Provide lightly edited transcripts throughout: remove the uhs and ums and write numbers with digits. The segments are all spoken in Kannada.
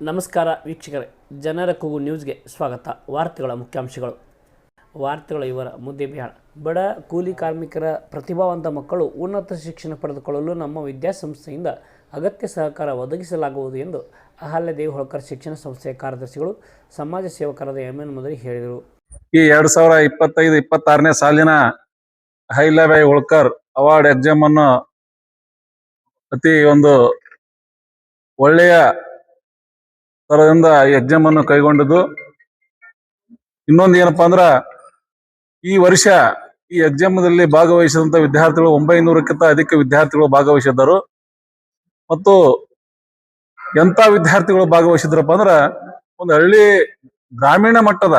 ನಮಸ್ಕಾರ ವೀಕ್ಷಕರೇ, ಜನರ ಕೂಗು ನ್ಯೂಸ್ಗೆ ಸ್ವಾಗತ. ವಾರ್ತೆಗಳ ಮುಖ್ಯಾಂಶಗಳು. ವಾರ್ತೆಗಳ ಇವರ ಮುದ್ದೆ ಬಿಹಾಳ. ಬಡ ಕೂಲಿ ಕಾರ್ಮಿಕರ ಪ್ರತಿಭಾವಂತ ಮಕ್ಕಳು ಉನ್ನತ ಶಿಕ್ಷಣ ಪಡೆದುಕೊಳ್ಳಲು ನಮ್ಮ ವಿದ್ಯಾಸಂಸ್ಥೆಯಿಂದ ಅಗತ್ಯ ಸಹಕಾರ ಒದಗಿಸಲಾಗುವುದು ಎಂದು ಅಹಲ್ಯಾದೇವಿ ಹೋಳ್ಕರ್ ಶಿಕ್ಷಣ ಸಂಸ್ಥೆಯ ಕಾರ್ಯದರ್ಶಿಗಳು ಸಮಾಜ ಸೇವಕರಾದ ಎಂ.ಎನ್. ಮದರಿ ಹೇಳಿದರು. ಈ 2025-26ನೇ ಸಾಲಿನ ಅಹಲ್ಯಾದೇವಿ ಹೋಳ್ಕರ್ ಅವಾರ್ಡ್ ಎಕ್ಸಾಮ್ ಅನ್ನು ಅತಿ ಒಂದು ಒಳ್ಳೆಯ ತರದಿಂದ ಎಕ್ಸಾಮ್ ಅನ್ನು ಕೈಗೊಂಡಿದ್ದು. ಇನ್ನೊಂದು ಏನಪ್ಪಾ ಅಂದ್ರ, ಈ ವರ್ಷ ಈ ಎಕ್ಸಾಮ್ದಲ್ಲಿ ಭಾಗವಹಿಸಿದಂತ ವಿದ್ಯಾರ್ಥಿಗಳು 900ಕ್ಕಿಂತ ಅಧಿಕ ವಿದ್ಯಾರ್ಥಿಗಳು ಭಾಗವಹಿಸಿದ್ದರು. ಮತ್ತು ಎಂತ ವಿದ್ಯಾರ್ಥಿಗಳು ಭಾಗವಹಿಸಿದ್ರಪ್ಪ ಅಂದ್ರ, ಒಂದು ಹಳ್ಳಿ ಗ್ರಾಮೀಣ ಮಟ್ಟದ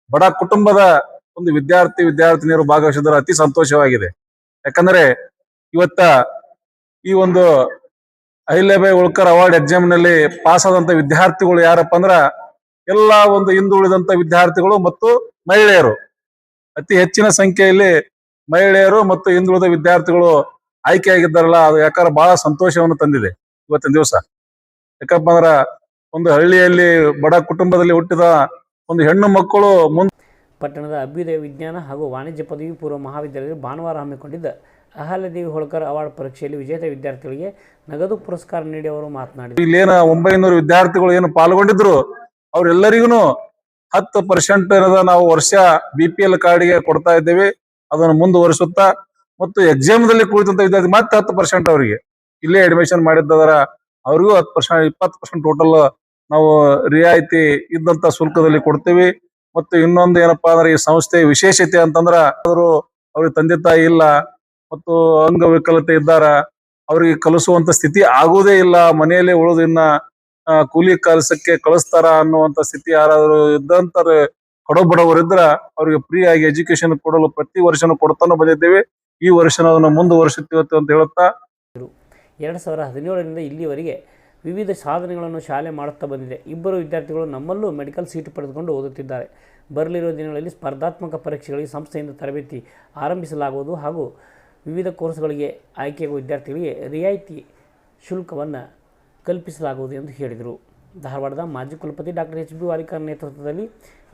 ಬಡ ಕುಟುಂಬದ ಒಂದು ವಿದ್ಯಾರ್ಥಿನಿಯರು ಭಾಗವಹಿಸಿದ್ರೆ ಅತಿ ಸಂತೋಷವಾಗಿದೆ. ಯಾಕಂದ್ರೆ ಇವತ್ತ ಈ ಒಂದು ಅಹಲ್ಯಾದೇವಿ ಹೋಳ್ಕರ್ ಅವಾರ್ಡ್ ಎಕ್ಸಾಮ್ ನಲ್ಲಿ ಪಾಸ್ ಆದಂತ ವಿದ್ಯಾರ್ಥಿಗಳು ಯಾರಪ್ಪ ಅಂದ್ರ, ಎಲ್ಲ ಒಂದು ಹಿಂದುಳಿದಂತ ವಿದ್ಯಾರ್ಥಿಗಳು ಮತ್ತು ಮಹಿಳೆಯರು. ಅತಿ ಹೆಚ್ಚಿನ ಸಂಖ್ಯೆಯಲ್ಲಿ ಮಹಿಳೆಯರು ಮತ್ತು ಹಿಂದುಳಿದ ವಿದ್ಯಾರ್ಥಿಗಳು ಆಯ್ಕೆಯಾಗಿದ್ದಾರಲ್ಲ, ಅದು ಯಾಕಂದ್ರೆ ಬಹಳ ಸಂತೋಷವನ್ನು ತಂದಿದೆ ಇವತ್ತಿನ ದಿವಸ. ಯಾಕಪ್ಪ ಅಂದ್ರ, ಒಂದು ಹಳ್ಳಿಯಲ್ಲಿ ಬಡ ಕುಟುಂಬದಲ್ಲಿ ಹುಟ್ಟಿದ ಒಂದು ಹೆಣ್ಣು ಮಕ್ಕಳು ಪಟ್ಟಣದ ಅಭ್ಯುದಯ ವಿಜ್ಞಾನ ಹಾಗೂ ವಾಣಿಜ್ಯ ಪದವಿ ಪೂರ್ವ ಮಹಾವಿದ್ಯಾಲಯದಲ್ಲಿ ಭಾನುವಾರ ಹಮ್ಮಿಕೊಂಡಿದ್ದ ಅಹಲ್ಯಾದೇವಿ ಹೋಳ್ಕರ್ ಅವಾರ್ಡ್ ಪರೀಕ್ಷೆಯಲ್ಲಿ ವಿಜೇತ ವಿದ್ಯಾರ್ಥಿಗಳಿಗೆ ನಗದು ಪುರಸ್ಕಾರ ನೀಡಿ ಅವರು ಮಾತನಾಡಿದರು. ಇಲ್ಲೇನ 900 ವಿದ್ಯಾರ್ಥಿಗಳು ಏನು ಪಾಲ್ಗೊಂಡಿದ್ರು, ಅವ್ರೆಲ್ಲರಿಗೂ 10% ನಾವು ವರ್ಷ BPL ಕಾರ್ಡ್ಗೆ ಕೊಡ್ತಾ ಇದ್ದೇವೆ. ಅದನ್ನು ಮುಂದುವರಿಸುತ್ತಾ ಮತ್ತು ಎಕ್ಸಾಮ್ದಲ್ಲಿ ಕುಳಿತಂತ ವಿದ್ಯಾರ್ಥಿ ಮತ್ತೆ 10% ಅವರಿಗೆ ಇಲ್ಲೇ ಅಡ್ಮಿಷನ್ ಮಾಡಿದ್ದರ ಅವ್ರಿಗೂ 10%, 20% ಟೋಟಲ್ ನಾವು ರಿಯಾಯಿತಿ ಇದ್ದಂತ ಶುಲ್ಕದಲ್ಲಿ ಕೊಡ್ತೀವಿ. ಮತ್ತು ಇನ್ನೊಂದು ಏನಪ್ಪಾ ಅಂದ್ರೆ, ಈ ಸಂಸ್ಥೆಯ ವಿಶೇಷತೆ ಅಂತಂದ್ರ, ಅವ್ರಿಗೆ ತಂದೆ ತಾಯಿ ಇಲ್ಲ ಮತ್ತು ಅಂಗವಿಕಲತೆ ಇದ್ದಾರ, ಅವ್ರಿಗೆ ಕಲಿಸುವಂತ ಸ್ಥಿತಿ ಆಗುವುದೇ ಇಲ್ಲ, ಮನೆಯಲ್ಲೇ ಉಳಿದು ಇನ್ನ ಕೂಲಿ ಕೆಲಸಕ್ಕೆ ಕಳಿಸ್ತಾರ ಅನ್ನುವಂತ ಸ್ಥಿತಿ ಯಾರಾದ್ರು ಇದ್ದಂತರ ಕಡುಬಡವರಿದ್ರ ಅವ್ರಿಗೆ ಫ್ರೀ ಆಗಿ ಎಜುಕೇಶನ್ ಕೊಡಲು ಪ್ರತಿ ವರ್ಷನೂ ಕೊಡ್ತಾನು ಬಂದಿದ್ದೇವೆ. ಈ ವರ್ಷ ಅದನ್ನು ಮುಂದುವರಿಸುತ್ತೀವಿ ಅಂತ ಹೇಳುತ್ತಾ, 2017ರಿಂದ ಇಲ್ಲಿವರೆಗೆ ವಿವಿಧ ಸಾಧನೆಗಳನ್ನು ಶಾಲೆ ಮಾಡುತ್ತಾ ಬಂದಿದೆ. ಇಬ್ಬರು ವಿದ್ಯಾರ್ಥಿಗಳು ನಮ್ಮಲ್ಲೂ ಮೆಡಿಕಲ್ ಸೀಟು ಪಡೆದುಕೊಂಡು ಓದುತ್ತಿದ್ದಾರೆ. ಬರಲಿರುವ ದಿನಗಳಲ್ಲಿ ಸ್ಪರ್ಧಾತ್ಮಕ ಪರೀಕ್ಷೆಗಳಿಗೆ ಸಂಸ್ಥೆಯಿಂದ ತರಬೇತಿ ಆರಂಭಿಸಲಾಗುವುದು ಹಾಗೂ ವಿವಿಧ ಕೋರ್ಸ್ಗಳಿಗೆ ಆಯ್ಕೆಯಾಗುವ ವಿದ್ಯಾರ್ಥಿಗಳಿಗೆ ರಿಯಾಯಿತಿ ಶುಲ್ಕವನ್ನು ಕಲ್ಪಿಸಲಾಗುವುದು ಎಂದು ಹೇಳಿದರು. ಧಾರವಾಡದ ಮಾಜಿ ಕುಲಪತಿ ಡಾಕ್ಟರ್ H.B. ವಾರಿಕರ್ ನೇತೃತ್ವದಲ್ಲಿ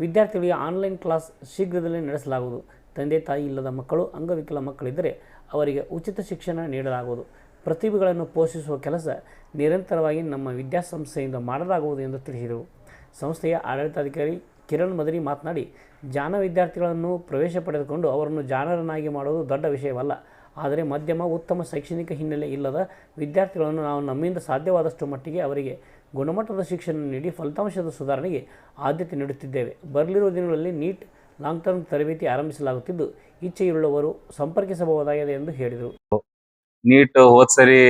ವಿದ್ಯಾರ್ಥಿಗಳಿಗೆ ಆನ್ಲೈನ್ ಕ್ಲಾಸ್ ಶೀಘ್ರದಲ್ಲೇ ನಡೆಸಲಾಗುವುದು. ತಂದೆ ತಾಯಿ ಇಲ್ಲದ ಮಕ್ಕಳು, ಅಂಗವಿಕಲ ಮಕ್ಕಳಿದ್ದರೆ ಅವರಿಗೆ ಉಚಿತ ಶಿಕ್ಷಣ ನೀಡಲಾಗುವುದು. ಪ್ರತಿಭೆಗಳನ್ನು ಪೋಷಿಸುವ ಕೆಲಸ ನಿರಂತರವಾಗಿ ನಮ್ಮ ವಿದ್ಯಾಸಂಸ್ಥೆಯಿಂದ ಮಾಡಲಾಗುವುದು ಎಂದು ತಿಳಿಸಿದರು. ಸಂಸ್ಥೆಯ ಆಡಳಿತಾಧಿಕಾರಿ ಕಿರಣ್ ಮದರಿ ಮಾತನಾಡಿ, ಜಾಣ ವಿದ್ಯಾರ್ಥಿಗಳನ್ನು ಪ್ರವೇಶ ಪಡೆದುಕೊಂಡು ಅವರನ್ನು ಜಾಣರನ್ನಾಗಿ ಮಾಡುವುದು ದೊಡ್ಡ ವಿಷಯವಲ್ಲ. ಆದರೆ ಮಧ್ಯಮ ಉತ್ತಮ ಶೈಕ್ಷಣಿಕ ಹಿನ್ನೆಲೆ ಇಲ್ಲದ ವಿದ್ಯಾರ್ಥಿಗಳನ್ನು ನಾವು ನಮ್ಮಿಂದ ಸಾಧ್ಯವಾದಷ್ಟು ಮಟ್ಟಿಗೆ ಅವರಿಗೆ ಗುಣಮಟ್ಟದ ಶಿಕ್ಷಣ ನೀಡಿ ಫಲಿತಾಂಶದ ಸುಧಾರಣೆಗೆ ಆದ್ಯತೆ ನೀಡುತ್ತಿದ್ದೇವೆ. ಬರಲಿರುವ ದಿನಗಳಲ್ಲಿ ನೀಟ್ ಲಾಂಗ್ ಟರ್ಮ್ ತರಬೇತಿ ಆರಂಭಿಸಲಾಗುತ್ತಿದ್ದು, ಇಚ್ಛೆಯುಳ್ಳವರು ಸಂಪರ್ಕಿಸಬಹುದಾಗಿದೆ ಎಂದು ಹೇಳಿದರು. ನೀಟ್ ಹೋದ್ಸರಿ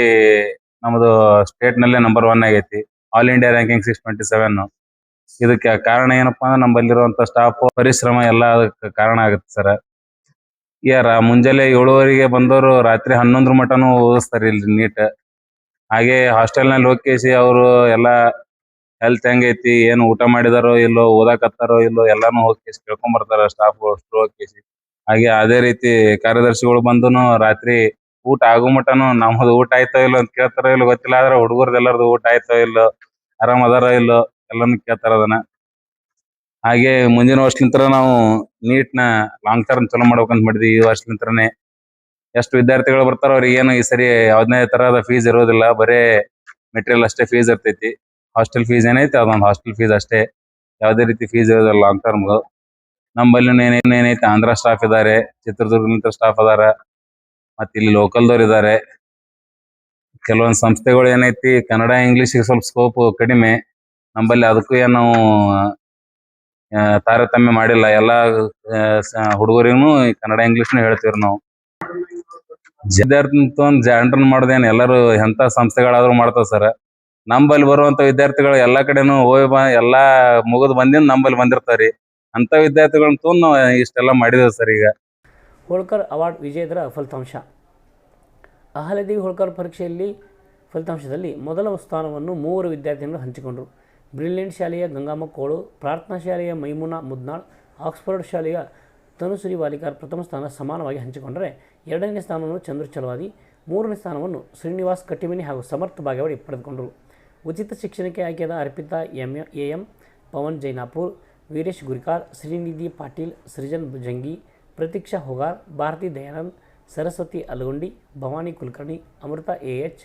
ನಮ್ಮದು ಸ್ಟೇಟ್ ನಲ್ಲೇ ನಂಬರ್ 1 ಆಗೈತಿ. All India ranking 627. ಇದಕ್ಕೆ ಕಾರಣ ಏನಪ್ಪಾ ಅಂದ್ರೆ, ನಮ್ಮಲ್ಲಿರುವಂತ ಸ್ಟಾಫ್ ಪರಿಶ್ರಮ ಎಲ್ಲ ಅದಕ್ಕೆ ಕಾರಣ ಆಗುತ್ತೆ ಸರ್. ಮುಂಜಾನೆ 7:00 ಬಂದವರು ರಾತ್ರಿ 11 ಮಟನೂ ಓದಿಸ್ತಾರೆ ಇಲ್ಲಿ ನೀಟ್. ಹಾಗೆ ಹಾಸ್ಟೆಲ್ ನಲ್ಲಿ ಹೋಗಿಸಿ ಅವರು ಎಲ್ಲ ಹೆಲ್ತ್ ಹೆಂಗೈತಿ, ಏನು ಊಟ ಮಾಡಿದಾರೋ ಇಲ್ಲೋ, ಓದಾಕತ್ತಾರೋ ಇಲ್ಲೋ ಎಲ್ಲಾನು ಹೋಗಿ ಕೇಳ್ಕೊಂಡ್ ಬರ್ತಾರ ಸ್ಟಾಫ್ ಹೋಗಿಸಿ. ಹಾಗೆ ಅದೇ ರೀತಿ ಕಾರ್ಯದರ್ಶಿಗಳು ಬಂದುನು ರಾತ್ರಿ ಊಟ ಆಗೋ ಮಟನು ನಮ್ಮದು ಊಟ ಆಯ್ತೋ ಇಲ್ಲೋ ಅಂತ ಕೇಳ್ತಾರೋ ಇಲ್ಲೋ ಗೊತ್ತಿಲ್ಲ, ಆದ್ರೆ ಹುಡುಗರ್ದು ಎಲ್ಲರದು ಊಟ ಆಯ್ತೋ ಇಲ್ಲೋ, ಆರಾಮ್ ಅದಾರೋ ಇಲ್ಲೋ ಎಲ್ಲಾನು ಕೇಳ್ತಾರ ಅದನ್ನ. ಹಾಗೆ ಮುಂದಿನ ವರ್ಷಲಿಂತ್ರ ನಾವು ನೀಟ್ನ ಲಾಂಗ್ ಟರ್ಮ್ ಚಲೋ ಮಾಡ್ಬೇಕಂತ ಮಾಡಿದ್ವಿ. ಈ ವರ್ಷಲಿಂತ್ರನೇ ಎಷ್ಟು ವಿದ್ಯಾರ್ಥಿಗಳು ಬರ್ತಾರೋ ಅವ್ರಿಗೆ ಏನು ಈ ಸರಿ ಯಾವುದೇ ತರಹದ ಫೀಸ್ ಇರೋದಿಲ್ಲ, ಬರೇ ಮೆಟೀರಿಯಲ್ ಅಷ್ಟೇ ಫೀಸ್ ಇರ್ತೈತಿ. ಹಾಸ್ಟೆಲ್ ಫೀಸ್ ಏನೈತಿ ಅದೊಂದು ಹಾಸ್ಟೆಲ್ ಫೀಸ್ ಅಷ್ಟೇ, ಯಾವುದೇ ರೀತಿ ಫೀಸ್ ಇರೋದಿಲ್ಲ ಲಾಂಗ್ ಟರ್ಮ್. ನಮ್ಮಲ್ಲಿ ಏನೈತಿ ಆಂಧ್ರ ಸ್ಟಾಫ್ ಇದಾರೆ, ಚಿತ್ರದುರ್ಗದಿಂದ ಸ್ಟಾಫ್ ಅದಾರ, ಮತ್ತೆ ಇಲ್ಲಿ ಲೋಕಲ್ದವ್ರು ಇದಾರೆ. ಕೆಲವೊಂದು ಸಂಸ್ಥೆಗಳು ಏನೈತಿ ಕನ್ನಡ ಇಂಗ್ಲಿಷ್ ಸ್ವಲ್ಪ ಸ್ಕೋಪ್ ಕಡಿಮೆ, ನಮ್ಮಲ್ಲಿ ಅದಕ್ಕೂ ಏನು ತಾರತಮ್ಯ ಮಾಡಿಲ್ಲ. ಎಲ್ಲಾ ಹುಡುಗರಿಗೂ ಕನ್ನಡ ಇಂಗ್ಲಿಷ್ನು ಹೇಳ್ತೀವ್ರಿ ನಾವು. ವಿದ್ಯಾರ್ಥಿ ಜಾಂಡ್ರನ್ ಮಾಡೋದೇನು ಎಲ್ಲರೂ ಎಂತ ಸಂಸ್ಥೆಗಳಾದ್ರೂ ಮಾಡ್ತಾವ ಸರ್. ನಂಬಲ್ಲಿ ಬರುವಂತ ವಿದ್ಯಾರ್ಥಿಗಳು ಎಲ್ಲಾ ಕಡೆನೂ ಎಲ್ಲಾ ಮುಗಿದ್ ಬಂದಿಂದ ನಂಬಲ್ಲಿ ಬಂದಿರ್ತಾರಿ. ಅಂತ ವಿದ್ಯಾರ್ಥಿಗಳನ್ನ ತೊಗೊಂಡು ನಾವು ಇಷ್ಟೆಲ್ಲ ಮಾಡಿದೇವೆ ಸರ್. ಈಗ ಹೋಳ್ಕರ್ ಅವಾರ್ಡ್ ವಿಜೇತರ ಫಲಿತಾಂಶ. ಅಹಲ್ಯಾದೇವಿ ಹೋಳ್ಕರ್ ಫಲಿತಾಂಶದಲ್ಲಿ ಮೊದಲ ಸ್ಥಾನವನ್ನು 3 ವಿದ್ಯಾರ್ಥಿಗಳು ಹಂಚಿಕೊಂಡರು. ಬ್ರಿಲಿಯಂಟ್ ಶಾಲೆಯ ಗಂಗಮ್ಮ ಕೋಳು, ಪ್ರಾರ್ಥನಾ ಶಾಲೆಯ ಮೈಮುನಾ ಮುದ್ನಾಳ್, ಆಕ್ಸ್ಫರ್ಡ್ ಶಾಲೆಯ ತನುಶ್ರೀ ವಾಲಿಕಾರ್ ಪ್ರಥಮ ಸ್ಥಾನ ಸಮಾನವಾಗಿ ಹಂಚಿಕೊಂಡರೆ, 2ನೇ ಸ್ಥಾನವನ್ನು ಚಂದ್ರು ಚಲವಾದಿ, 3ನೇ ಸ್ಥಾನವನ್ನು ಶ್ರೀನಿವಾಸ್ ಕಟ್ಟಿಮನಿ ಹಾಗೂ ಸಮರ್ಥ ಬಾಗೇವಾಡಿ ಪಡೆದುಕೊಂಡರು. ಉಚಿತ ಶಿಕ್ಷಣಕ್ಕೆ ಆಯ್ಕೆಯಾದ Arpita AM, Pavan Jainapur, Veeresh Gurikar, Srinidhi Patil, Srujan ಭುಜಂಗಿ, Pratiksha ಹೊಗಾರ್, Bharati Dayanand, Saraswati ಅಲಗುಂಡಿ, Bhavani Kulkarni, Amrutha AH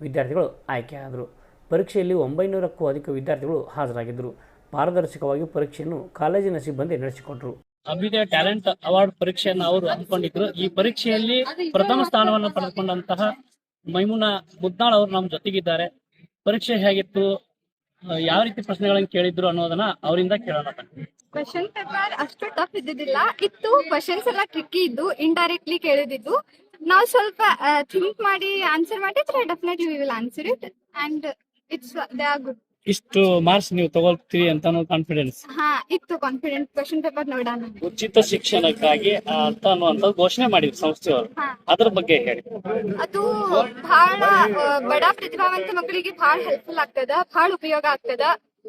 ವಿದ್ಯಾರ್ಥಿಗಳು ಆಯ್ಕೆಯಾದರು. ಪರೀಕ್ಷೆಯಲ್ಲಿ 900ಕ್ಕೂ ಅಧಿಕ ವಿದ್ಯಾರ್ಥಿಗಳು ಹಾಜರಾಗಿದ್ದರು. ಪಾರದರ್ಶಕವಾಗಿ ಪರೀಕ್ಷೆಯನ್ನು ಕಾಲೇಜಿನ ಸಿಬ್ಬಂದಿ ನಡೆಸಿಕೊಟ್ಟರು. ಅಭ್ಯುದಯ ಟ್ಯಾಲೆಂಟ್ ಅವಾರ್ಡ್ ಪರೀಕ್ಷೆಯನ್ನು ಅವರು ಹಮ್ಮಿಕೊಂಡಿದ್ರು. ಈ ಪರೀಕ್ಷೆಯಲ್ಲಿ ಪ್ರಥಮ ಸ್ಥಾನವನ್ನು ಪಡೆದುಕೊಂಡಂತಹ ಮೈಮುನಾ ಮುದ್ನಾಳ್ ಅವರು ನಮ್ಮ ಜೊತೆಗಿದ್ದಾರೆ. ಪರೀಕ್ಷೆ ಹೇಗಿತ್ತು, ಯಾವ ರೀತಿ ಪ್ರಶ್ನೆಗಳನ್ನು ಕೇಳಿದ್ರು ಅನ್ನೋದನ್ನ ಅವರಿಂದ ಕೇಳೋಣ. ಕ್ವೆಶನ್ ಪೇಪರ್ ಅಷ್ಟು ಟಫ್ ಇದ್ದಿದ್ದಿಲ್ಲ. ಕ್ವಶನ್ಸ್ ಎಲ್ಲ ಟ್ರಿಕ್ಕಿ ಇದ್ದು, ಇಂಡೈರೆಕ್ಟ್ಲಿ ಕೇಳಿದ್ದು. ನಾವು ಸ್ವಲ್ಪ ಥಿಂಕ್ ಮಾಡಿ ಆನ್ಸರ್ ಮಾಡಿದ್ರೆ definitely we will answer it and it's they are good. ಇಷ್ಟು ಮಾರ್ಕ್ಸ್ ನೀವು ತಗೊಳ್ತೀರಿ ಅಂತ ಕಾನ್ಫಿಡೆನ್ಸ್ ಇತ್ತು. ಕಾನ್ಫಿಡೆಂಟ್ ಕ್ವೆಶನ್ ಪೇಪರ್ ನೋಡೋಣ. ಉಚಿತ ಶಿಕ್ಷಣಕ್ಕಾಗಿ ಅಂತ ಅನ್ನುವಂತ ಘೋಷಣೆ ಮಾಡಿದ್ರು ಸಂಸ್ಥೆಯವರು, ಅದ್ರ ಬಗ್ಗೆ ಹೇಳಿ. ಅದು ಬಹಳ ಬಡ ಪ್ರತಿಭಾವಂತ ಮಕ್ಕಳಿಗೆ ಬಹಳ ಹೆಲ್ಪ್ಫುಲ್ ಆಗ್ತದ, ಬಹಳ ಉಪಯೋಗ ಆಗ್ತದ.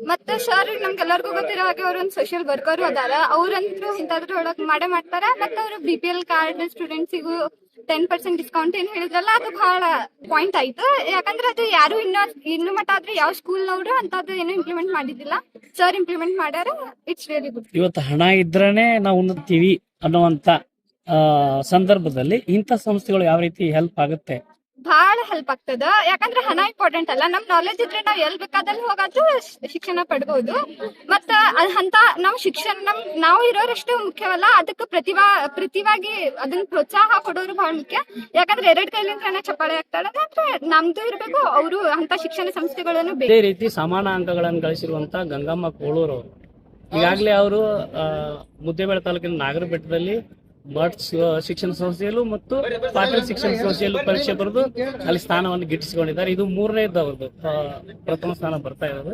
ಮತ್ತೆ ಸರ್ ನಮ್ಗೆಲ್ಲರಿಗೂ ಗೊತ್ತಿರೋ ಹಾಗೆ ಅವ್ರೊಂದು ಸೋಷಿಯಲ್ ವರ್ಕರ್ ಅದಾರ. ಅವ್ರಂತೂ ಇಂಥದ್ರೊಳಗೆ ಮಾಡ್ತಾರ. ಮತ್ತೆ ಅವರು BPL ಕಾರ್ಡ್ ಸ್ಟೂಡೆಂಟ್ಸಿಗೂ 10% ಡಿಸ್ಕೌಂಟ್ ಏನ್ ಹೇಳಿದ್ರಲ್ಲ, ಅದು ಬಹಳ ಪಾಯಿಂಟ್ ಆಯ್ತು. ಯಾಕಂದ್ರೆ ಅದು ಯಾರು ಇನ್ನು ಮಟ್ಟ ಆದ್ರೆ ಯಾವ ಸ್ಕೂಲ್ನವರು ಅಂತದ್ದು ಏನು ಇಂಪ್ಲಿಮೆಂಟ್ ಮಾಡಿದ್ದಿಲ್ಲ. ಸರ್ ಇಂಪ್ಲಿಮೆಂಟ್ ಮಾಡ್ಯಾರ. It's really good. ಇವತ್ತು ಹಣ ಇದ್ರೇನೆ ನಾವು ಉನ್ನತೀವಿ ಅನ್ನುವಂತ ಸಂದರ್ಭದಲ್ಲಿ ಇಂಥ ಸಂಸ್ಥೆಗಳು ಯಾವ ರೀತಿ ಹೆಲ್ಪ್ ಆಗುತ್ತೆ? ಬಹಳ ಹೆಲ್ಪ್ ಆಗ್ತದ. ಯಾಕಂದ್ರೆ ಹಣ ಇಂಪಾರ್ಟೆಂಟ್ ಅಲ್ಲ, ನಮ್ ನಾಲೆಜ್ ಇದ್ರೆ ನಾವ್ ಎಲ್ ಬೇಕಾದಲ್ಲಿ ಹೋಗಾದ್ರೂ ಶಿಕ್ಷಣ ಪಡ್ಬೋದು. ಮತ್ತ ಅಂತ ನಮ್ ಶಿಕ್ಷಣ ನಾವು ಇರೋರಷ್ಟು ಮುಖ್ಯವಲ್ಲ, ಅದಕ್ಕೆ ಪ್ರತಿವಾಗಿ ಅದನ್ನ ಪ್ರೋತ್ಸಾಹ ಕೊಡೋರು ಬಹಳ ಮುಖ್ಯ. ಯಾಕಂದ್ರೆ 2 ಕೈಲಿಂದ ಚಪ್ಪಾಳೆ ಆಗ್ತಾಳೆ ಅಂದ್ರೆ ನಮ್ದು ಇರ್ಬೇಕು, ಅವರು ಅಂತ ಶಿಕ್ಷಣ ಸಂಸ್ಥೆಗಳನ್ನು ಇದೇ ರೀತಿ ಸಮಾನ ಅಂಕಗಳನ್ನು ಗಳಿಸಿರುವಂತ ಗಂಗಮ್ಮ ಕೋಳೂರ್ ಅವರು ಈಗಾಗಲೇ ಅವರು ಮುದ್ದೇಬೇಳೆ ತಾಲೂಕಿನ ನಾಗರ ಬೆಟ್ಟದಲ್ಲಿ ಮಠ್ ಶಿಕ್ಷಣ ಸಂಸ್ಥೆಯಲ್ಲೂ ಮತ್ತು ಪಾಟೀಲ್ ಶಿಕ್ಷಣ ಸಂಸ್ಥೆಯಲ್ಲೂ ಪರೀಕ್ಷೆ ಬರೆದು ಅಲ್ಲಿ ಸ್ಥಾನವನ್ನು ಗಿಟ್ಟಿಸಿಕೊಂಡಿದ್ದಾರೆ. ಇದು 3ನೇದು ಅವ್ರದ್ದು, ಪ್ರಥಮ ಸ್ಥಾನ ಬರ್ತಾ ಇರೋದು.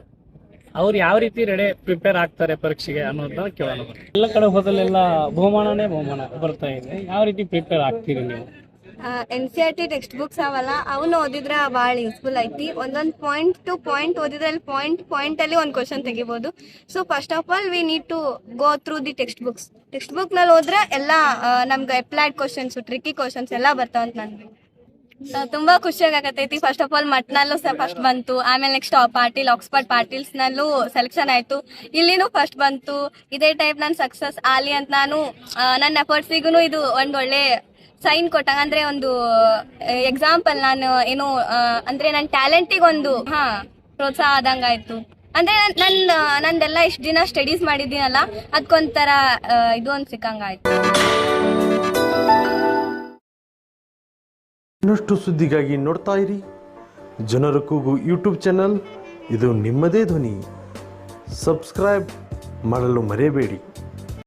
ಅವ್ರು ಯಾವ ರೀತಿ ಪ್ರಿಪೇರ್ ಆಗ್ತಾರೆ ಪರೀಕ್ಷೆಗೆ ಅನ್ನೋದನ್ನ ಕೇಳೋಣ. ಎಲ್ಲ ಕಡೆ ಹೋದಲ್ಲೆಲ್ಲ ಬಹುಮಾನ ಬರ್ತಾ ಇದೆ, ಯಾವ ರೀತಿ ಪ್ರಿಪೇರ್ ಆಗ್ತೀರಿ ನೀವು? NCERT ಟೆಕ್ಸ್ಟ್ ಬುಕ್ಸ್ ಅವಲ್ಲ, ಅವನು ಓದಿದ್ರೆ ಭಾಳ ಯೂಸ್ಫುಲ್ ಐತಿ. ಒಂದೊಂದು ಪಾಯಿಂಟ್ ಟು ಪಾಯಿಂಟ್ ಓದಿದ್ರೆ ಅಲ್ಲಿ ಪಾಯಿಂಟ್ ಅಲ್ಲಿ ಒಂದು ಕ್ವಶನ್ ತೆಗಿಬಹುದು. So first of all we need to go through the textbooks. Textbook ನಲ್ಲಿ ಹೋದ್ರೆ ಎಲ್ಲ ನಮ್ಗೆ ಅಪ್ಲೈಡ್ ಕ್ವಶನ್ಸ್, ಟ್ರಿಕ್ಕಿ ಕ್ವಶನ್ಸ್ ಎಲ್ಲ ಬರ್ತಾವಂತ ನನ್ಗೆ ತುಂಬಾ ಖುಷಿಯಾಗತೈತಿ. ಫಸ್ಟ್ ಆಫ್ ಆಲ್ ಮಟ್ನಲ್ಲೂ ಫಸ್ಟ್ ಬಂತು, ಆಮೇಲೆ ನೆಕ್ಸ್ಟ್ ಆಕ್ಸ್ಫರ್ಡ್ ಪಾಟೀಲ್ಸ್ ನಲ್ಲೂ ಸೆಲೆಕ್ಷನ್ ಆಯ್ತು, ಇಲ್ಲಿನೂ ಫಸ್ಟ್ ಬಂತು. ಇದೇ ಟೈಪ್ ನಾನು ಸಕ್ಸಸ್ ಆಲಿ ಅಂತ ನಾನು ನನ್ನ ಎಫರ್ಟ್ಸಿಗೂ ಇದು ಒಂದು ಒಳ್ಳೆ ಸೈನ್ ಕೊಟ್ಟಂಗ. ಅಂದ್ರೆ ಒಂದು ಎಕ್ಸಾಂಪಲ್, ನಾನು ಏನು ಅಂದ್ರೆ ನನ್ನ ಟ್ಯಾಲೆಂಟಿಗೆ ಒಂದು ಪ್ರೋತ್ಸಾಹ ಆದಂಗ ಆಯ್ತು. ಅಂದ್ರೆ ನಂದೆಲ್ಲ ಇಷ್ಟು ದಿನ ಸ್ಟಡೀಸ್ ಮಾಡಿದ್ದೀನಲ್ಲ, ಅದಕ್ಕೊಂಥರ ಇದು ಒಂದು ಸಿಕ್ಕಂಗಾಯ್ತು. ಇನ್ನಷ್ಟು ಸುದ್ದಿಗಾಗಿ ನೋಡ್ತಾ ಇರಿ ಜನರ ಕೂಗು ಯೂಟ್ಯೂಬ್ ಚಾನಲ್. ಇದು ನಿಮ್ಮದೇ ಧ್ವನಿ. ಸಬ್ಸ್ಕ್ರೈಬ್ ಮಾಡಲು ಮರೆಯಬೇಡಿ.